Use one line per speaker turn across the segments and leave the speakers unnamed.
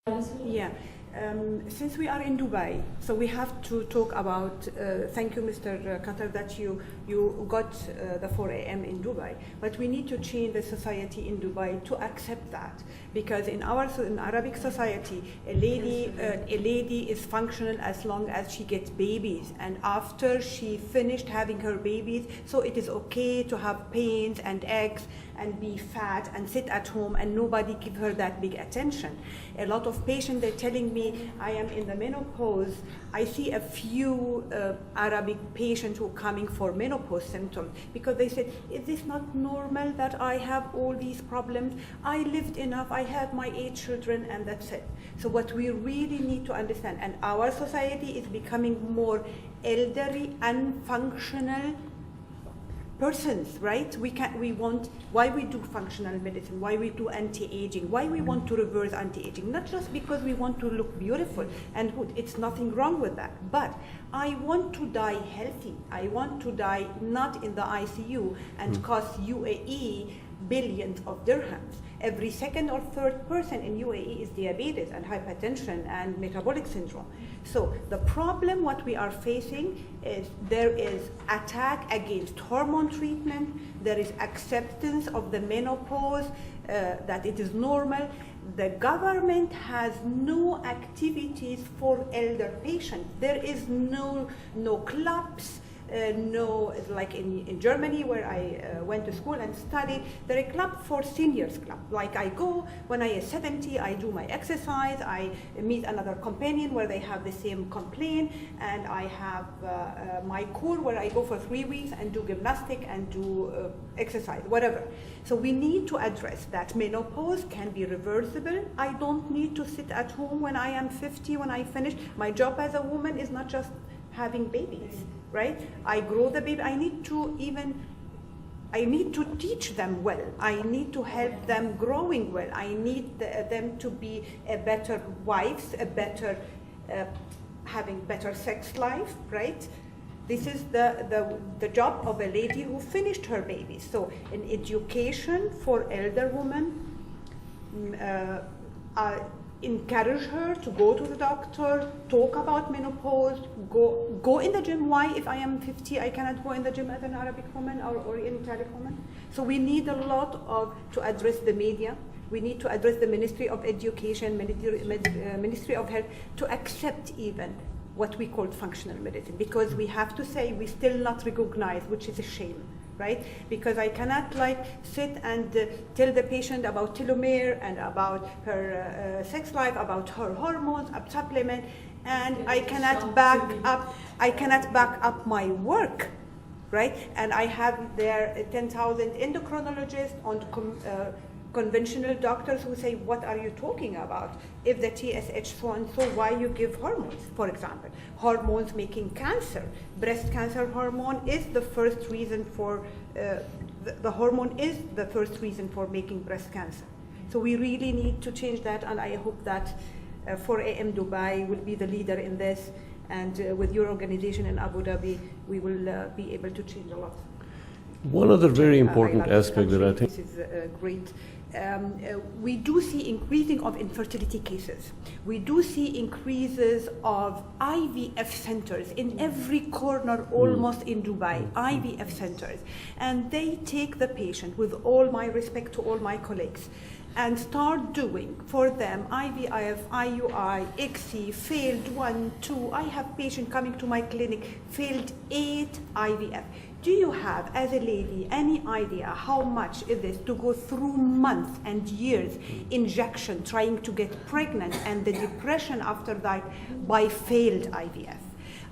Yeah. Since we are in Dubai, so we have to talk about, thank you Mr. Qatar that you got the 4 a.m. in Dubai, but we need to change the society in Dubai to accept that, because in Arabic society, a lady is functional as long as she gets babies, and after she finished having her babies, so it is okay to have pains and eggs and be fat and sit at home and nobody give her that big attention. A lot of patients, they're telling me, I am in the menopause. I see a few Arabic patients who are coming for menopause symptoms because they said, is this not normal that I have all these problems? I lived enough, I had my 8 children and that's it. So what we really need to understand, and our society is becoming more elderly and functional persons, right? Why we do functional medicine, why we do anti-aging, why we want to reverse anti-aging, not just because we want to look beautiful and good, it's nothing wrong with that, but I want to die healthy. I want to die not in the ICU and cost UAE billions of dirhams. Every second or third person in UAE is diabetes and hypertension and metabolic syndrome. So the problem what we are facing is there is attack against hormone treatment, there is acceptance of the menopause, that it is normal. The government has no activities for elder patients. There is no clubs, no, like in Germany where I went to school and studied, there is a club for seniors club. Like I go, when I am 70, I do my exercise, I meet another companion where they have the same complaint, and I have my core where I go for 3 weeks and do gymnastic and do exercise, whatever. So we need to address that menopause can be reversible. I don't need to sit at home when I am 50, when I finish. My job as a woman is not just having babies, right? I grow the baby, I need to teach them well. I need to help them growing well. I need them to be a better wives, having better sex life, right? This is the job of a lady who finished her baby. So an education for elder women, encourage her to go to the doctor, talk about menopause, go in the gym. Why, if I am 50, I cannot go in the gym as an Arabic woman or Orientalic woman? So we need a lot to address the media. We need to address the Ministry of Education, Ministry of Health, to accept even what we call functional medicine, because we have to say we still not recognize, which is a shame. Right? Because I cannot sit and tell the patient about telomere and about her sex life, about her hormones, supplement, and I cannot back up my work, right? And I have there 10,000 endocrinologists on conventional doctors who say, what are you talking about? If the TSH so and so, why you give hormones, for example? Hormones making cancer. Breast cancer hormone is the first reason for, the hormone is the first reason for making breast cancer. So we really need to change that, and I hope that 4 a.m. Dubai will be the leader in this, and with your organization in Abu Dhabi, we will be able to change a lot.
One other very important aspect that I think
this is great. We do see increasing of infertility cases. We do see increases of IVF centers in every corner, almost in Dubai, IVF centers. And they take the patient, with all my respect to all my colleagues, and start doing for them IVF, IUI, ICSI, failed 1, 2. I have patients coming to my clinic, failed 8 IVF. Do you have, as a lady, any idea how much it is to go through months and years injection trying to get pregnant, and the depression after that by failed IVF?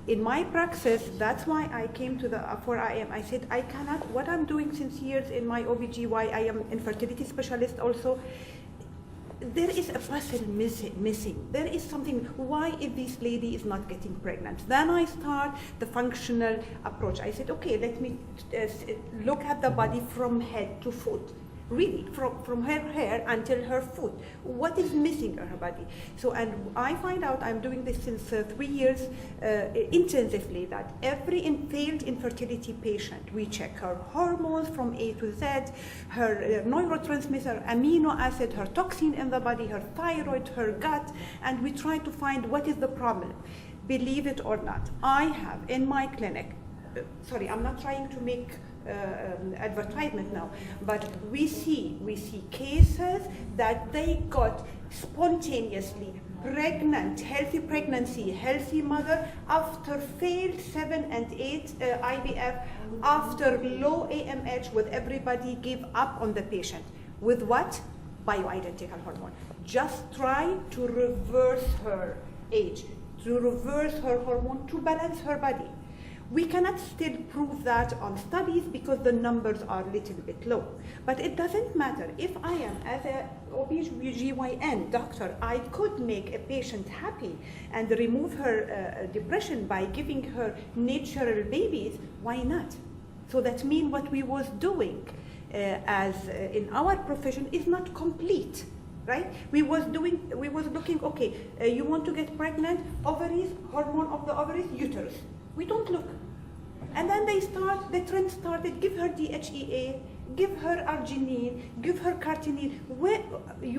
In my practice, that's why I came to the 4 a.m. I said, I cannot, what I'm doing since years in my OBGY, I am infertility specialist also. There is a person missing. There is something. Why is this lady is not getting pregnant? Then I start the functional approach. I said, okay, let me look at the body from head to foot. really, from her hair until her foot. What is missing in her body? So, and I find out, I'm doing this since 3 years intensively, that every failed infertility patient, we check her hormones from A to Z, her neurotransmitter, amino acid, her toxin in the body, her thyroid, her gut, and we try to find what is the problem. Believe it or not, I have in my clinic, sorry, I'm not trying to make advertisement now, but we see cases that they got spontaneously pregnant, healthy pregnancy, healthy mother after failed 7 and 8 IVF, after low AMH, with everybody give up on the patient. With what? Bioidentical hormone. Just try to reverse her age, to reverse her hormone, to balance her body. We cannot still prove that on studies because the numbers are a little bit low. But it doesn't matter. If I am, as a OBGYN doctor, I could make a patient happy and remove her depression by giving her natural babies, why not? So that means what we was doing in our profession is not complete. Right? We was looking, okay, you want to get pregnant, ovaries, hormone of the ovaries, uterus. We don't look. And then the trend started, give her DHEA, give her arginine, give her cartinine.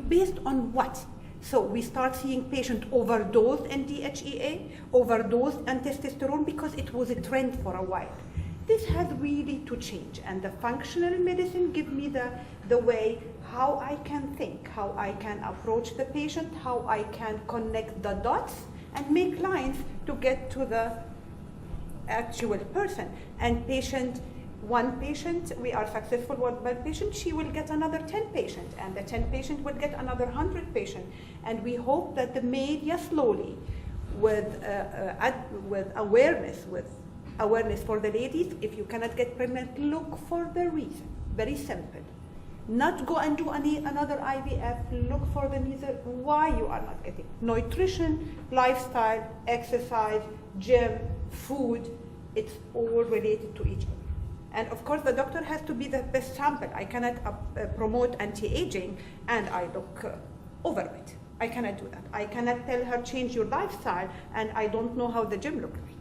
Based on what? So we start seeing patients overdosed in DHEA, overdosed in testosterone, because it was a trend for a while. This has really to change, and the functional medicine give me the way how I can think, how I can approach the patient, how I can connect the dots and make lines to get to the actual person. And one patient, we are successful with one patient, she will get another 10 patients, and the 10 patient will get another 100 patients. And we hope that the media slowly, with awareness for the ladies, if you cannot get pregnant, look for the reason. Very simple. Not go and do another IVF, look for the reason why you are not getting. Nutrition, lifestyle, exercise, gym, food, it's all related to each other. And of course, the doctor has to be the best sample. I cannot promote anti-aging and I look overweight. I cannot do that. I cannot tell her change your lifestyle and I don't know how the gym looks like.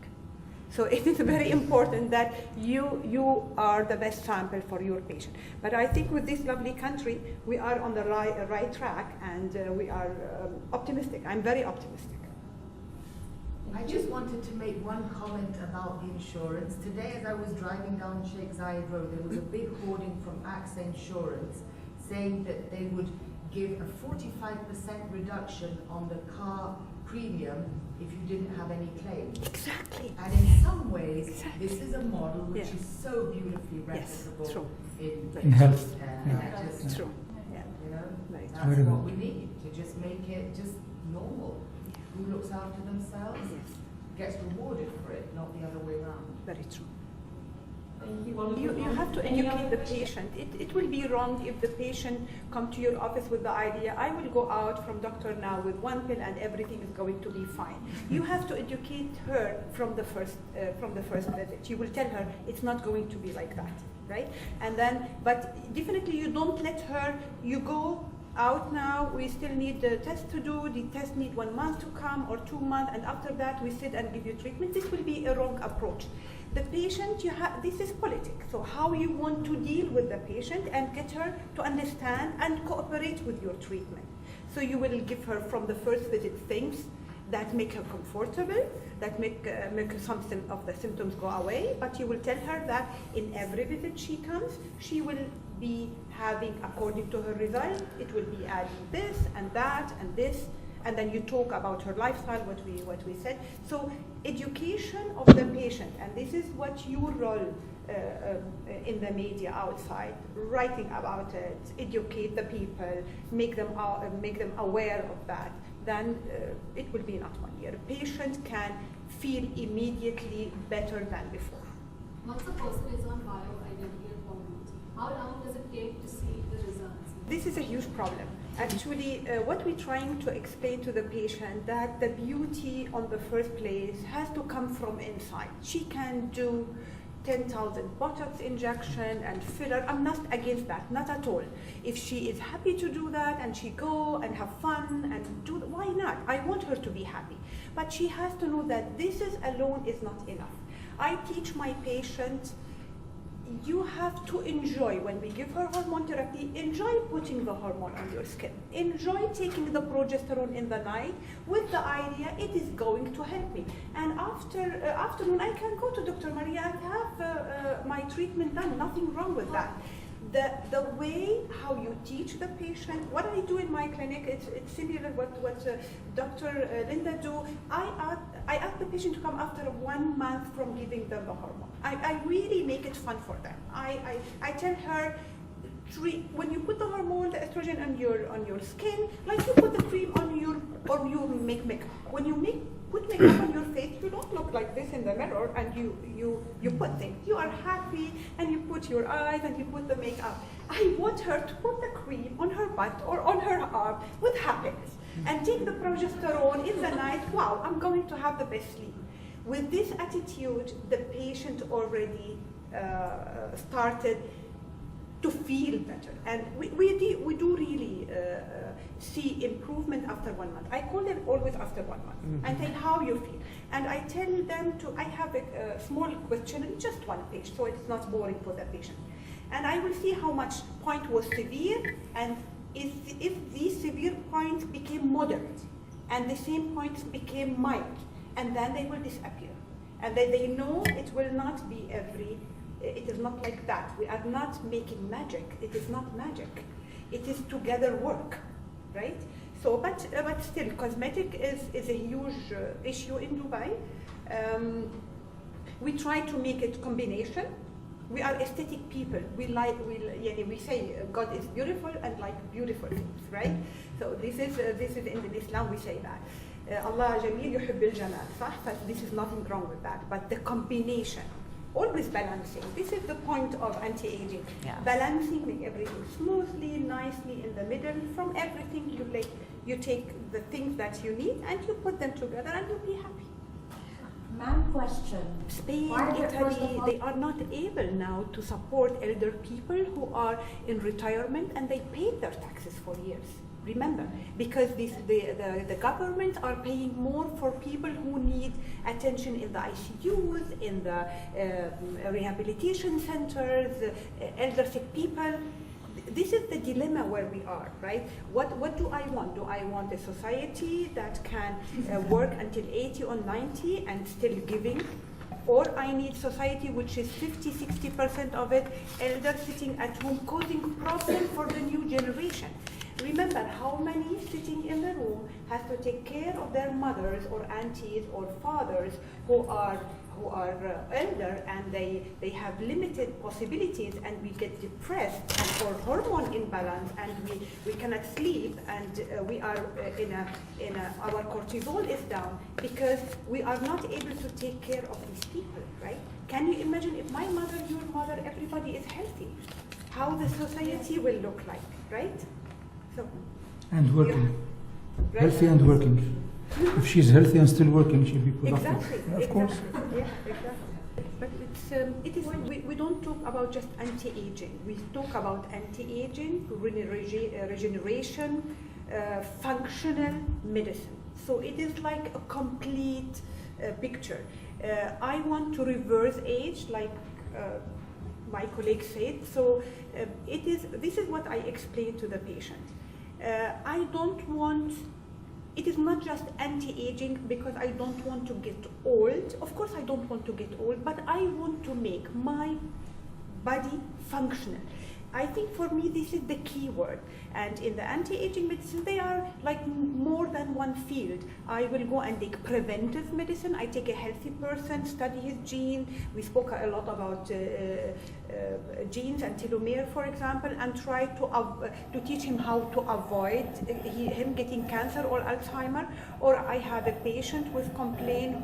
So it is very important that you are the best sample for your patient. But I think with this lovely country, we are on the right track, and we are optimistic. I'm very optimistic.
I just wanted to make one comment about the insurance. Today, as I was driving down Sheikh Zayed Road, there was a big hoarding from AXA Insurance saying that they would give a 45% reduction on the car premium if you didn't have any claims.
Exactly.
And in some ways, this is a model which is so beautifully replicable
in health.
Just,
true.
Yeah. You know,
Right.
that's what we need, to just make it just normal. Who looks after themselves gets rewarded for it, not the other way around.
Very true. You have to educate the patient. It will be wrong if the patient come to your office with the idea, I will go out from doctor now with one pill and everything is going to be fine. You have to educate her from the first visit. You will tell her it's not going to be like that, right? And then, but definitely you don't let her, you go out now, we still need the test to do, the test need 1 month to come or 2 months, and after that we sit and give you treatment. This will be a wrong approach. The patient, this is politics. So how you want to deal with the patient and get her to understand and cooperate with your treatment. So you will give her from the first visit things that make her comfortable, that make some of the symptoms go away, but you will tell her that in every visit she comes, she will be having, according to her result, it will be adding this and that and this, and then you talk about her lifestyle, what we said. So education of the patient, and this is what your role in the media outside, writing about it, educate the people, make them aware of that. Then it will be not 1 year. A patient can feel immediately better than before.
Once a person is on bioidentical hormones, how long does it take to see the results?
This is a huge problem. Actually, what we're trying to explain to the patient, that the beauty on the first place has to come from inside. She can do 10,000 Botox injection and filler. I'm not against that, not at all. If she is happy to do that and she go and have fun and do, why not? I want her to be happy. But she has to know that this is alone is not enough. I teach my patients, you have to enjoy, when we give her hormone therapy, enjoy putting the hormone on your skin. Enjoy taking the progesterone in the night with the idea it is going to help me. And after afternoon, I can go to Dr. Maria and have my treatment done. Nothing wrong with that. The way how you teach the patient, what I do in my clinic, it's similar what Dr. Linda do. I ask the patient to come after 1 month from giving them the hormone. I really make it fun for them. I tell her, when you put the hormone, the estrogen on your skin, like you put the cream on your makeup. When you put makeup on your face, you don't look like this in the mirror, and you put things. You are happy, and you put your eyes, and you put the makeup. I want her to put the cream on her butt or on her arm with happiness, and take the progesterone in the night. Wow, I'm going to have the best sleep. With this attitude, the patient already started to feel better, and we do really see improvement after 1 month. I call them always after 1 month, and tell how you feel. And I tell them to, I have a small questionnaire, just 1 page, so it's not boring for the patient. And I will see how much point was severe, and if these severe points became moderate, and the same points became mild, and then they will disappear. And then they know it will not be it is not like that. We are not making magic. It is not magic. It is together work, right? So, but still, cosmetic is a huge issue in Dubai. We try to make it combination. We are aesthetic people. We say God is beautiful and like beautiful things, right? So this is in Islam we say that. Allah Jamil yuhib al-jamal, but this is nothing wrong with that. But the combination, always balancing. This is the point of anti-aging.
Yeah.
Balancing, make everything smoothly, nicely in the middle. From everything you take the things that you need and you put them together and you'll be happy.
Ma'am, question.
Spain,
Margaret, first of
Italy,
all-
they are not able now to support elder people who are in retirement and they paid their taxes for years. Remember, because the government are paying more for people who need attention in the ICUs, in the rehabilitation centers, elder sick people. This is the dilemma where we are, right? What do I want? Do I want a society that can work until 80 or 90 and still giving? Or I need society which is 50-60% of it elder sitting at home causing problem for the new generation. Remember how many sitting in the room has to take care of their mothers or aunties or fathers who are elder, and they have limited possibilities, and we get depressed and for hormone imbalance, and we cannot sleep, and we are our cortisol is down because we are not able to take care of these people, right? Can you imagine if my mother, your mother, everybody is healthy, how the society will look like, right? So,
and working,
right?
healthy and working. If she's healthy and still working, she'll be productive.
Exactly.
Yeah, of course.
Yeah, exactly. But it is. We don't talk about just anti-aging. We talk about anti-aging, regeneration, functional medicine. So it is like a complete picture. I want to reverse age, like my colleague said. So this is what I explain to the patient. I don't want. It is not just anti-aging because I don't want to get old. Of course I don't want to get old, but I want to make my body functional. I think for me this is the key word. And in the anti-aging medicine, they are like more than one field. I will go and take preventive medicine. I take a healthy person, study his gene. We spoke a lot about genes and telomere, for example, and try to teach him how to avoid him getting cancer or Alzheimer. Or I have a patient with complaint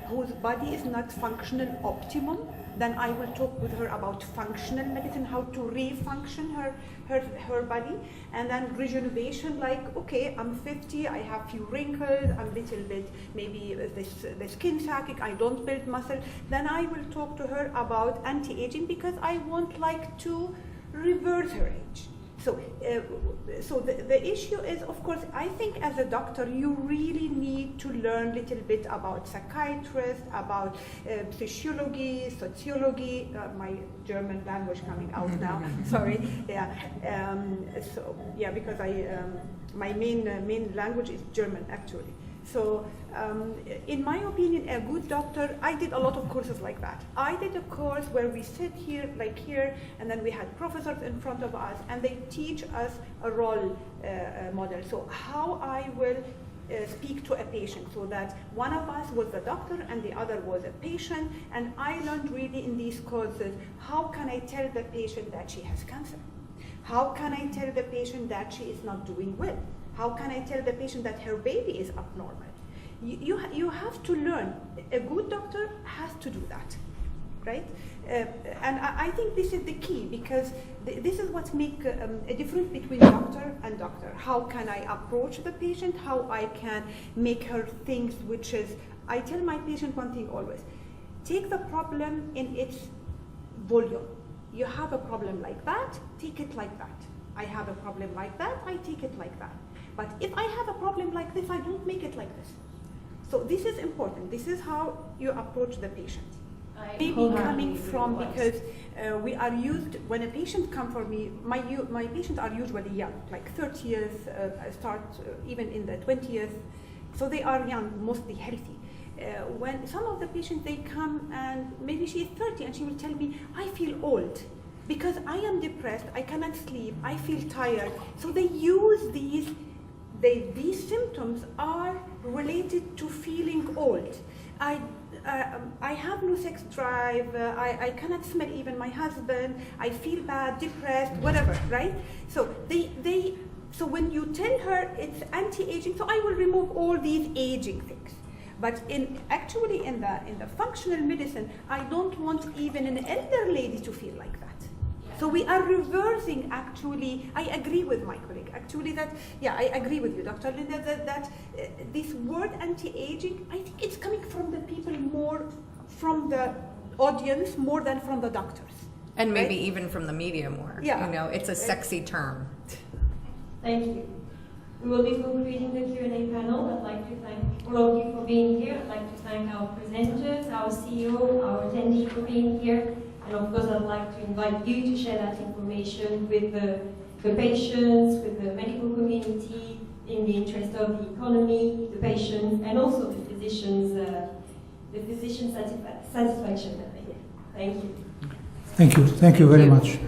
whose body is not functional optimum. Then I will talk with her about functional medicine, how to re-function her body. And then rejuvenation, like, okay, I'm 50, I have few wrinkles, I'm a little bit, maybe the skin sagging, I don't build muscle. Then I will talk to her about anti-aging, because I want like to reverse her age. So, so the issue is, of course, I think as a doctor, you really need to learn a little bit about psychiatrists, about physiology, sociology, my German language coming out now, sorry, yeah. So, yeah, because my main language is German, actually. So, in my opinion, a good doctor, I did a lot of courses like that. I did a course where we sit here, like here, and then we had professors in front of us, and they teach us a role model. So how I will speak to a patient, so that one of us was the doctor and the other was a patient, and I learned really in these courses, how can I tell the patient that she has cancer? How can I tell the patient that she is not doing well? How can I tell the patient that her baby is abnormal? You have to learn. A good doctor has to do that, right? And I think this is the key, because this is what makes a difference between doctor and doctor. How can I approach the patient? How I can make her things, which is, I tell my patient one thing always, take the problem in its volume. You have a problem like that, take it like that. I have a problem like that, I take it like that. But if I have a problem like this, I don't make it like this. So this is important. This is how you approach the patient. Maybe coming from, because we are used, when a patient comes for me, my patients are usually young, like 30 years, start even in the 20th. So they are young, mostly healthy. When some of the patients, they come and maybe she is 30 and she will tell me, I feel old because I am depressed, I cannot sleep, I feel tired. So they use these symptoms are related to feeling old. I have no sex drive, I cannot smell even my husband, I feel bad, depressed, whatever, right? So so when you tell her it's anti-aging, so I will remove all these aging things. But actually in the functional medicine, I don't want even an elder lady to feel like that. So we are reversing, actually, I agree with my colleague, actually that, yeah, I agree with you, Dr. Linda, that this word anti-aging, I think it's coming from the people more, from the audience more than from the doctors.
And maybe even from the media more.
Yeah.
You know, it's a sexy term.
Thank you. We will be concluding the Q&A panel. I'd like to thank all of you for being here. I'd like to thank our presenters, our CEO, our attendees for being here. And of course, I'd like to invite you to share that information with the patients, with the medical community, in the interest of the economy, the patients, and also the physicians' satisfaction. Thank you.
Thank you very much.